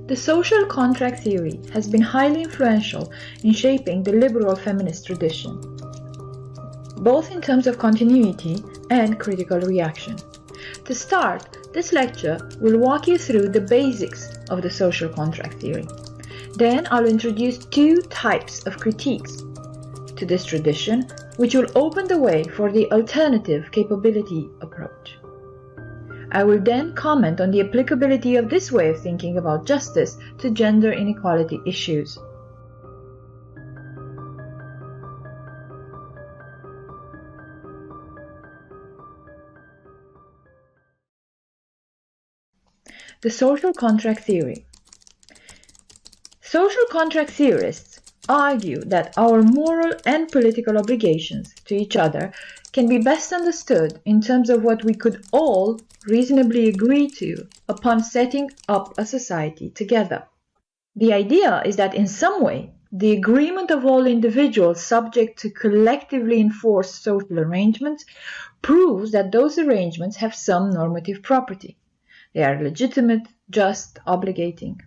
The social contract theory has been highly influential in shaping the liberal feminist tradition, both in terms of continuity and critical reaction. To start, this lecture will walk you through the basics of the social contract theory. Then I'll introduce two types of critiques to this tradition, which will open the way for the alternative capability approach. I will then comment on the applicability of this way of thinking about justice to gender inequality issues. The social contract theory. Social contract theorists argue that our moral and political obligations to each other can be best understood in terms of what we could all reasonably agree to upon setting up a society together. The idea is that in some way, the agreement of all individuals subject to collectively enforced social arrangements proves that those arrangements have some normative property. They are legitimate, just, obligating.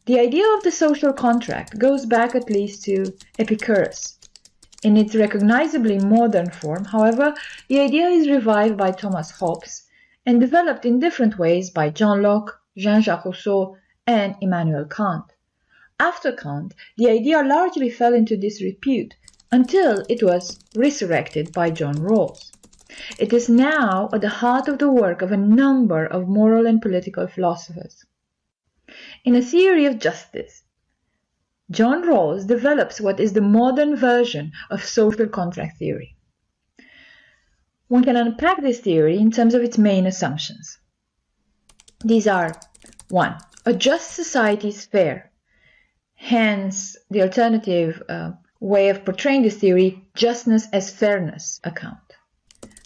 The idea of the social contract goes back at least to Epicurus. In its recognizably modern form, however, the idea is revived by Thomas Hobbes and developed in different ways by John Locke, Jean-Jacques Rousseau, and Immanuel Kant. After Kant, the idea largely fell into disrepute until it was resurrected by John Rawls. It is now at the heart of the work of a number of moral and political philosophers. In A Theory of Justice, John Rawls develops what is the modern version of social contract theory. One can unpack this theory in terms of its main assumptions. These are 1. A just society is fair. Hence, the alternative way of portraying this theory, justness as fairness account.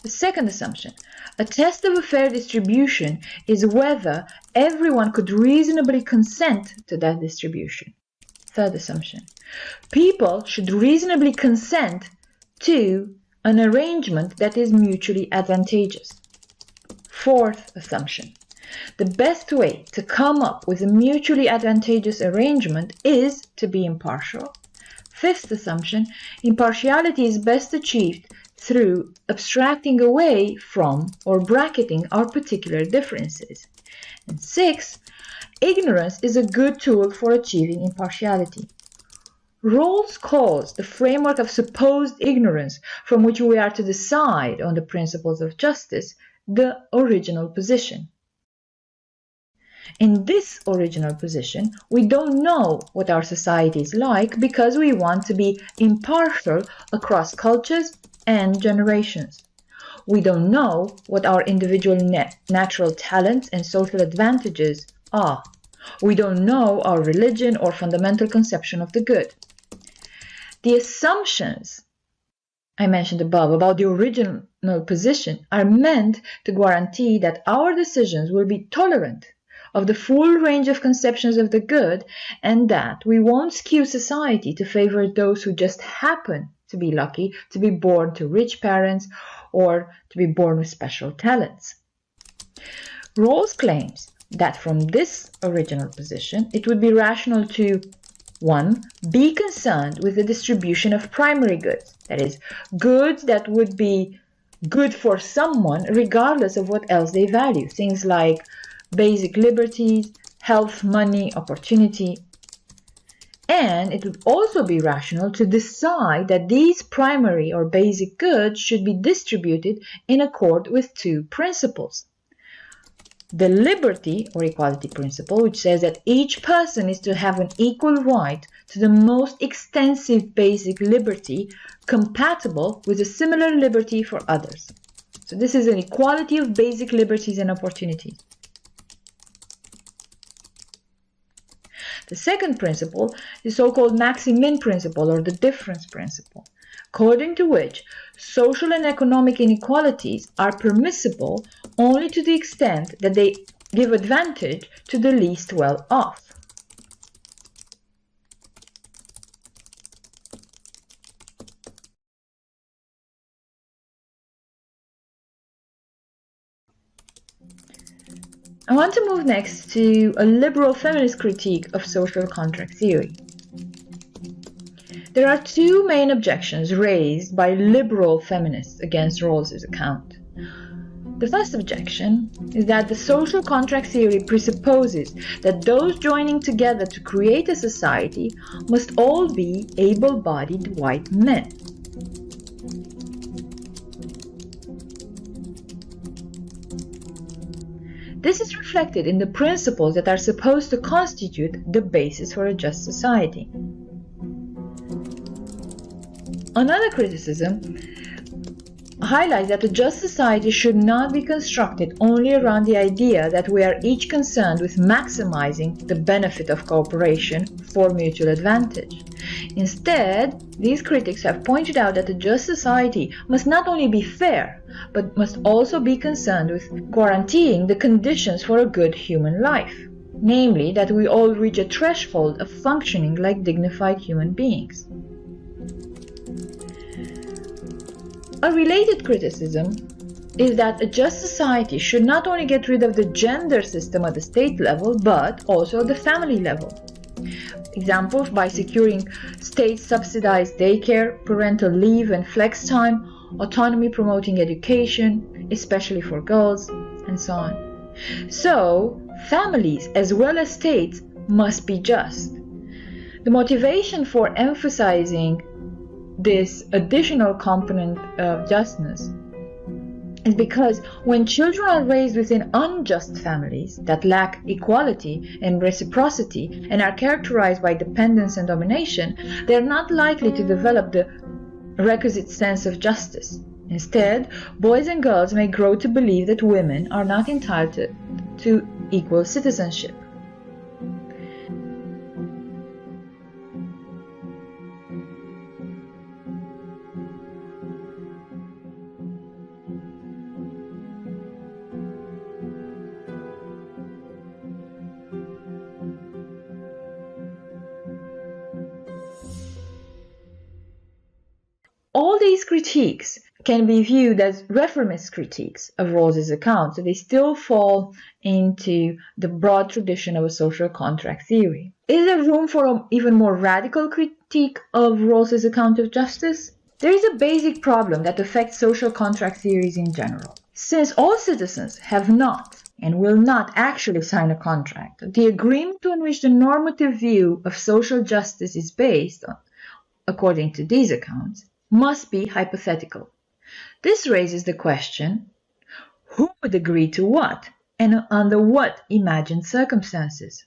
The second assumption, a test of a fair distribution is whether everyone could reasonably consent to that distribution. Third assumption, people should reasonably consent to an arrangement that is mutually advantageous. Fourth assumption, the best way to come up with a mutually advantageous arrangement is to be impartial. Fifth assumption, impartiality is best achieved through abstracting away from or bracketing our particular differences. And sixth, ignorance is a good tool for achieving impartiality. Rawls calls the framework of supposed ignorance from which we are to decide on the principles of justice the original position. In this original position, we don't know what our society is like because we want to be impartial across cultures and generations. We don't know what our individual natural talents and social advantages are. We don't know our religion or fundamental conception of the good. The assumptions I mentioned above about the original position are meant to guarantee that our decisions will be tolerant of the full range of conceptions of the good and that we won't skew society to favor those who just happen to be lucky to be born to rich parents or to be born with special talents. Rawls claims that from this original position, it would be rational to 1. Be concerned with the distribution of primary goods, that is, goods that would be good for someone regardless of what else they value, things like basic liberties, health, money, opportunity. And it would also be rational to decide that these primary or basic goods should be distributed in accord with two principles. The liberty or equality principle, which says that each person is to have an equal right to the most extensive basic liberty compatible with a similar liberty for others. So this is an equality of basic liberties and opportunities. The second principle is the so-called maxi-min principle or the difference principle, according to which social and economic inequalities are permissible only to the extent that they give advantage to the least well-off. I want to move next to a liberal feminist critique of social contract theory. There are two main objections raised by liberal feminists against Rawls's account. The first objection is that the social contract theory presupposes that those joining together to create a society must all be able-bodied white men. This is reflected in the principles that are supposed to constitute the basis for a just society. Another criticism highlights that a just society should not be constructed only around the idea that we are each concerned with maximizing the benefit of cooperation for mutual advantage. Instead, these critics have pointed out that a just society must not only be fair, but must also be concerned with guaranteeing the conditions for a good human life, namely that we all reach a threshold of functioning like dignified human beings. A related criticism is that a just society should not only get rid of the gender system at the state level, but also at the family level. Examples by securing state-subsidized daycare, parental leave and flex time, autonomy promoting education, especially for girls, and so on. So, families as well as states must be just. The motivation for emphasizing this additional component of justness is because when children are raised within unjust families that lack equality and reciprocity and are characterized by dependence and domination, they are not likely to develop the requisite sense of justice. Instead, boys and girls may grow to believe that women are not entitled to equal citizenship. All these critiques can be viewed as reformist critiques of Rawls's account, so they still fall into the broad tradition of a social contract theory. Is there room for an even more radical critique of Rawls's account of justice? There is a basic problem that affects social contract theories in general. Since all citizens have not and will not actually sign a contract, the agreement on which the normative view of social justice is based on, according to these accounts, must be hypothetical. This raises the question, who would agree to what and under what imagined circumstances?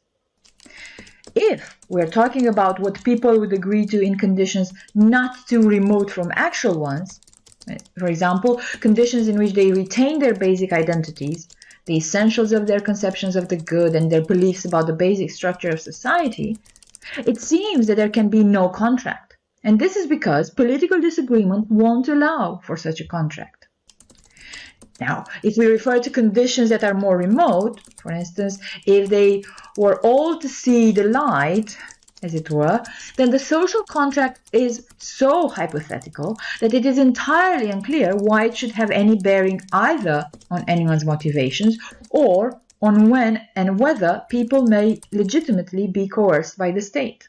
If we're talking about what people would agree to in conditions not too remote from actual ones, for example, conditions in which they retain their basic identities, the essentials of their conceptions of the good and their beliefs about the basic structure of society, it seems that there can be no contract. And this is because political disagreement won't allow for such a contract. Now, if we refer to conditions that are more remote, for instance, if they were all to see the light, as it were, then the social contract is so hypothetical that it is entirely unclear why it should have any bearing either on anyone's motivations or on when and whether people may legitimately be coerced by the state.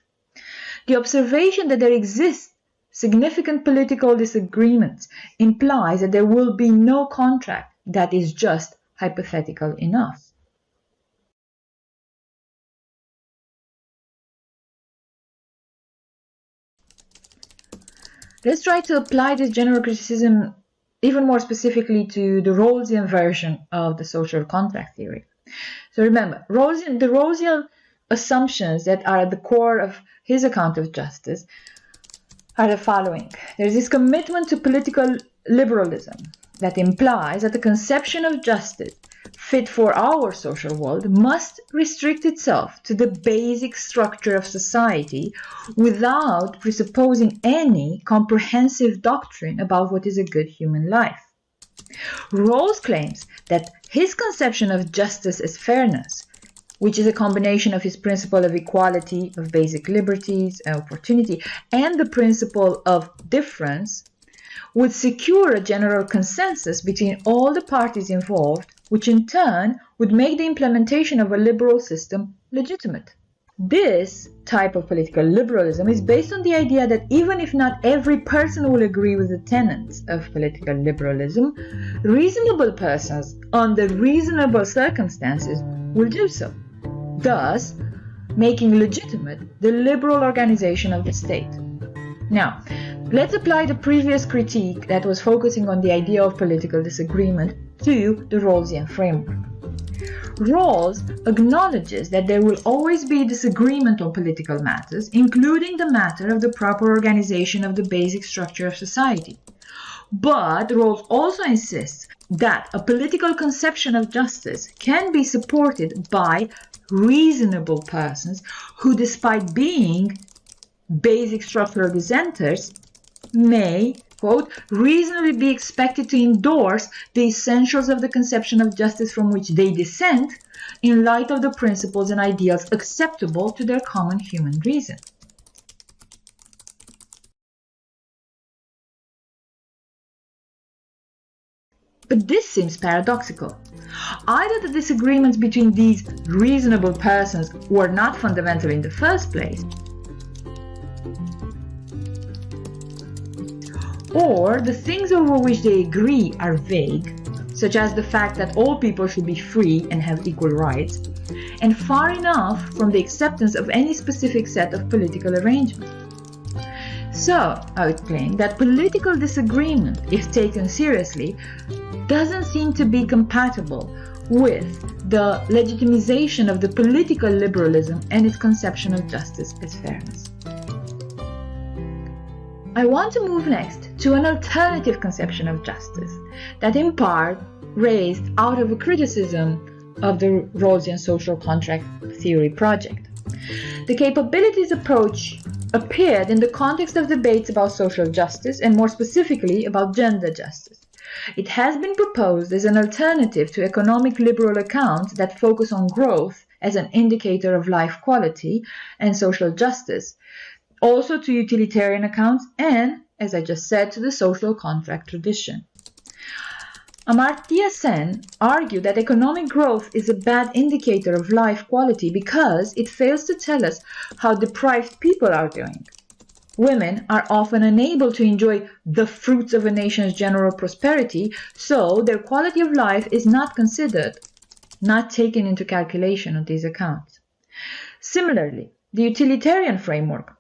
The observation that there exists significant political disagreements implies that there will be no contract that is just hypothetical enough. Let's try to apply this general criticism even more specifically to the Rawlsian version of the social contract theory. So remember, the Rawlsian assumptions that are at the core of his account of justice are the following. There is this commitment to political liberalism that implies that the conception of justice fit for our social world must restrict itself to the basic structure of society without presupposing any comprehensive doctrine about what is a good human life. Rawls claims that his conception of justice as fairness, which is a combination of his principle of equality, of basic liberties and opportunity, and the principle of difference, would secure a general consensus between all the parties involved which in turn would make the implementation of a liberal system legitimate. This type of political liberalism is based on the idea that even if not every person will agree with the tenets of political liberalism, reasonable persons under reasonable circumstances will do so, thus making legitimate the liberal organization of the state. Now, let's apply the previous critique that was focusing on the idea of political disagreement to the Rawlsian framework. Rawls acknowledges that there will always be disagreement on political matters, including the matter of the proper organization of the basic structure of society. But Rawls also insists that a political conception of justice can be supported by reasonable persons who, despite being basic structural dissenters, may, quote, reasonably be expected to endorse the essentials of the conception of justice from which they dissent in light of the principles and ideals acceptable to their common human reason. But this seems paradoxical. Either the disagreements between these reasonable persons were not fundamental in the first place, or the things over which they agree are vague, such as the fact that all people should be free and have equal rights, and far enough from the acceptance of any specific set of political arrangements. So, I would claim that political disagreement, if taken seriously, doesn't seem to be compatible with the legitimization of the political liberalism and its conception of justice as fairness. I want to move next to an alternative conception of justice that in part raised out of a criticism of the Rawlsian social contract theory project. The capabilities approach appeared in the context of debates about social justice and more specifically about gender justice. It has been proposed as an alternative to economic liberal accounts that focus on growth as an indicator of life quality and social justice, also to utilitarian accounts and, as I just said, to the social contract tradition. Amartya Sen argued that economic growth is a bad indicator of life quality because it fails to tell us how deprived people are doing. Women are often unable to enjoy the fruits of a nation's general prosperity, so their quality of life is not considered, not taken into calculation on these accounts. Similarly, the utilitarian framework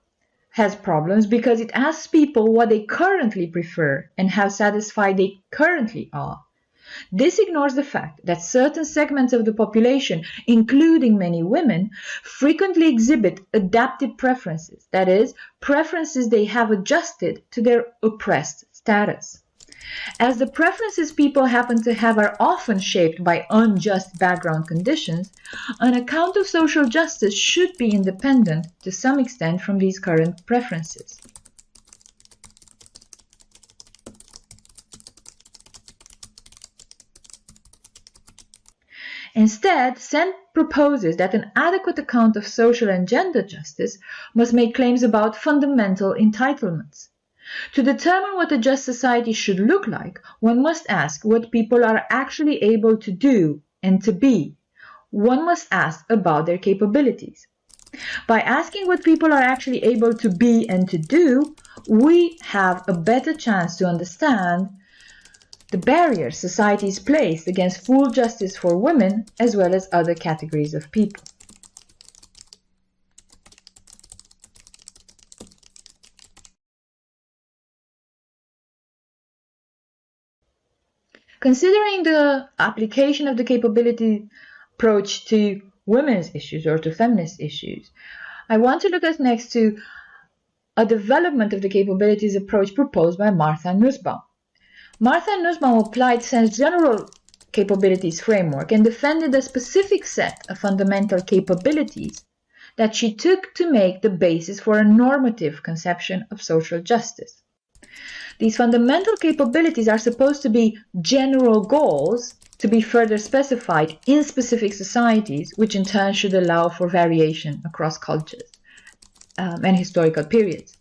has problems because it asks people what they currently prefer and how satisfied they currently are. This ignores the fact that certain segments of the population, including many women, frequently exhibit adaptive preferences, that is, preferences they have adjusted to their oppressed status. As the preferences people happen to have are often shaped by unjust background conditions, an account of social justice should be independent to some extent from these current preferences. Instead, Sen proposes that an adequate account of social and gender justice must make claims about fundamental entitlements. To determine what a just society should look like, one must ask what people are actually able to do and to be. One must ask about their capabilities. By asking what people are actually able to be and to do, we have a better chance to understand the barriers societies place against full justice for women as well as other categories of people. Considering the application of the capability approach to women's issues or to feminist issues, I want to look at next to a development of the capabilities approach proposed by Martha Nussbaum. Martha Nussbaum applied Sen's general capabilities framework and defended a specific set of fundamental capabilities that she took to make the basis for a normative conception of social justice. These fundamental capabilities are supposed to be general goals to be further specified in specific societies, which in turn should allow for variation across cultures and historical periods.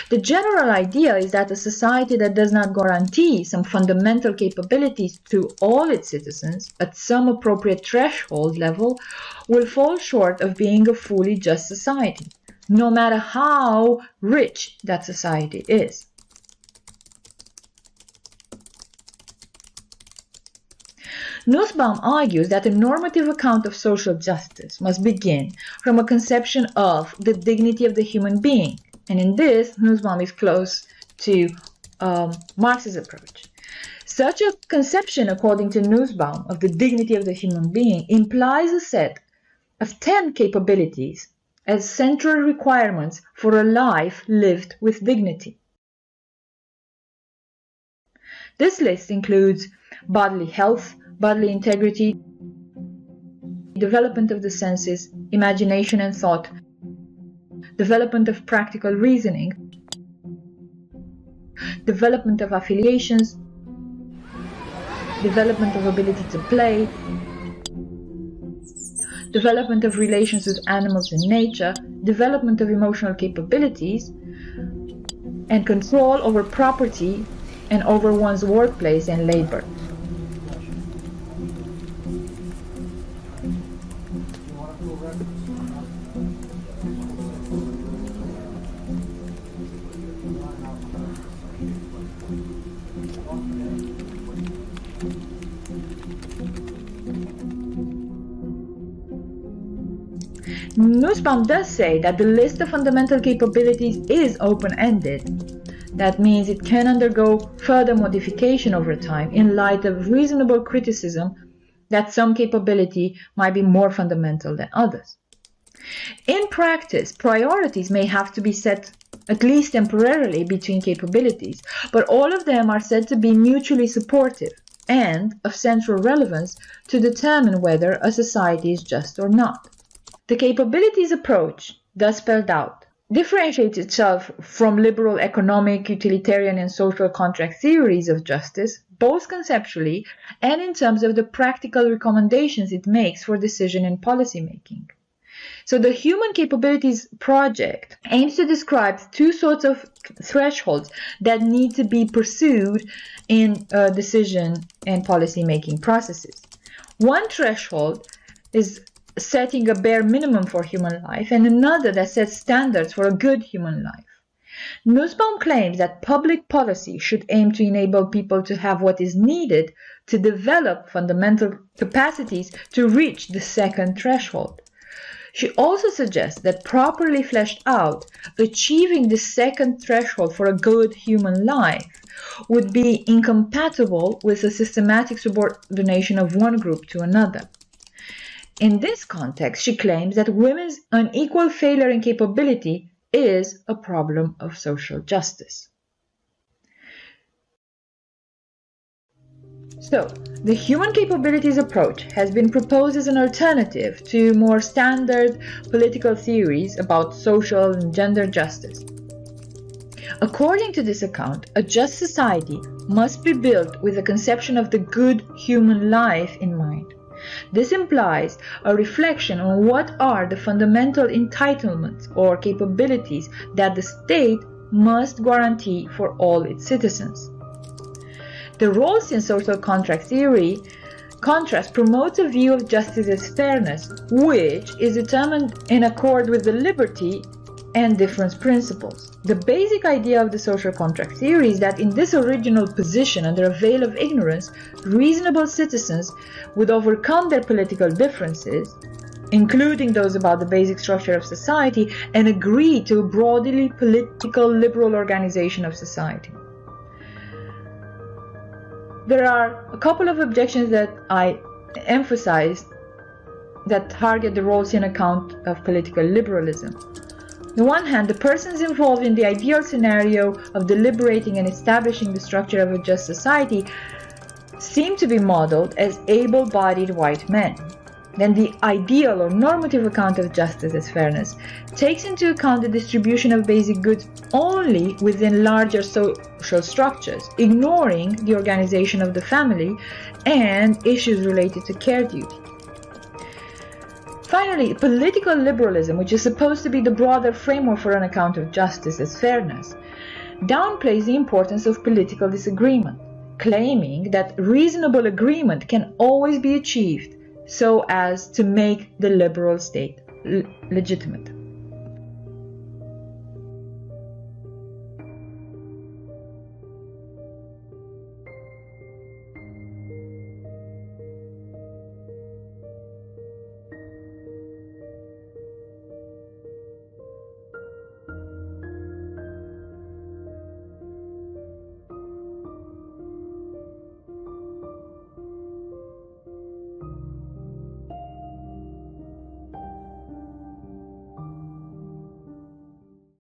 The general idea is that a society that does not guarantee some fundamental capabilities to all its citizens at some appropriate threshold level will fall short of being a fully just society, no matter how rich that society is. Nussbaum argues that a normative account of social justice must begin from a conception of the dignity of the human being, and in this, Nussbaum is close to Marx's approach. Such a conception, according to Nussbaum, of the dignity of the human being implies a set of 10 capabilities as central requirements for a life lived with dignity. This list includes bodily health, bodily integrity, development of the senses, imagination and thought, development of practical reasoning, development of affiliations, development of ability to play, development of relations with animals and nature, development of emotional capabilities, and control over property and over one's workplace and labor. Nussbaum does say that the list of fundamental capabilities is open-ended. That means it can undergo further modification over time in light of reasonable criticism that some capability might be more fundamental than others. In practice, priorities may have to be set at least temporarily between capabilities, but all of them are said to be mutually supportive and of central relevance to determine whether a society is just or not. The capabilities approach, thus spelled out, differentiates itself from liberal economic, utilitarian, and social contract theories of justice, both conceptually and in terms of the practical recommendations it makes for decision and policy making. So the Human Capabilities Project aims to describe two sorts of thresholds that need to be pursued in decision and policy making processes. One threshold is setting a bare minimum for human life, and another that sets standards for a good human life. Nussbaum claims that public policy should aim to enable people to have what is needed to develop fundamental capacities to reach the second threshold. She also suggests that properly fleshed out, achieving the second threshold for a good human life would be incompatible with a systematic subordination of one group to another. In this context, she claims that women's unequal failure in capability is a problem of social justice. So, the Human Capabilities approach has been proposed as an alternative to more standard political theories about social and gender justice. According to this account, a just society must be built with a conception of the good human life in mind. This implies a reflection on what are the fundamental entitlements or capabilities that the state must guarantee for all its citizens. The Rawlsian social contract theory contrast promotes a view of justice as fairness, which is determined in accord with the liberty and difference principles. The basic idea of the social contract theory is that in this original position, under a veil of ignorance, reasonable citizens would overcome their political differences, including those about the basic structure of society, and agree to a broadly political liberal organization of society. There are a couple of objections that I emphasized that target the Rawlsian account of political liberalism. On the one hand, the persons involved in the ideal scenario of deliberating and establishing the structure of a just society seem to be modeled as able-bodied white men. Then the ideal or normative account of justice as fairness takes into account the distribution of basic goods only within larger social structures, ignoring the organization of the family and issues related to care duty. Finally, political liberalism, which is supposed to be the broader framework for an account of justice as fairness, downplays the importance of political disagreement, claiming that reasonable agreement can always be achieved so as to make the liberal state legitimate.